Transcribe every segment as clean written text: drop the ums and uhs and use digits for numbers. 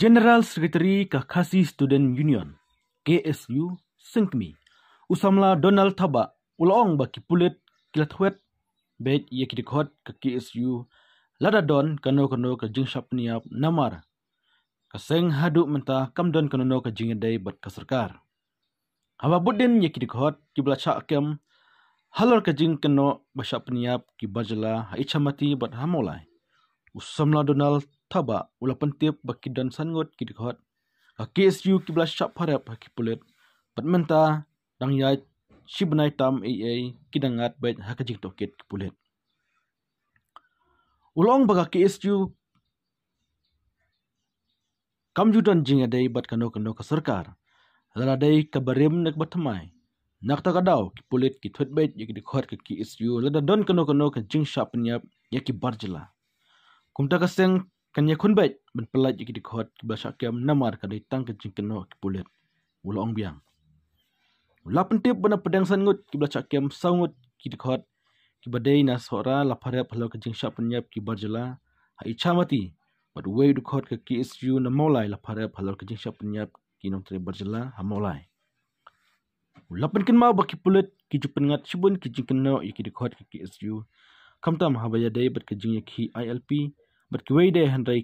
General Secretary Kakasi Student Union KSU Sengkmi usamla Donald Thaba ulong baki pulit kilatwet bet yakidikot ke KSU ladadon kano ke jingshap niap namar kaseng hadu menta kamdon kanono ke jingedai bat kaserkar haba budin yakidikot kibla kem halor ke jing kano basyap niap ki bajala haichamati bat hamolai usamla Donald Thaba ula pentip baki dan sangot kidikot KSU kibla syap harap haki pulit bat menta dang yai shibnai tam AA kidangat bait hakajing toket kipulit ulong baga KSU kamjudan jingadai bat kano ke serkar ladai kabarim nak batamai nak takadaw kipulit kitwet bait yakidikot ke KSU ladadon kano ke jing syap niap yaki barjela kumta kaseng kanya kunbait ben pelat yakidikot kibla syakem namar kadai tang ke jing kano kipulit ulong biang la pentip bana pedang sangut kibla cakem sangut kidikot kibadai nasora la parep halo kejing syap penyap kibarjela hai chamati bat wei dukot ke KSU na molai la parep halo kejing syap penyap kinong tre barjela ha molai la penkin mau baki pulit kijupen ngat sibun kijing keno yakidikot ke KSU kamtam habaya dai bat kejing yaki ILP bat kiwei dai handai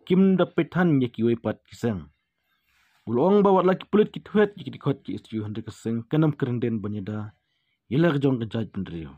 kim dapetan yaki wei pat kiseng ulong bawat laki pulit kitwet yakidikot KSU handai keseng kanam kerenden banyada ila kejong kejaj pendrio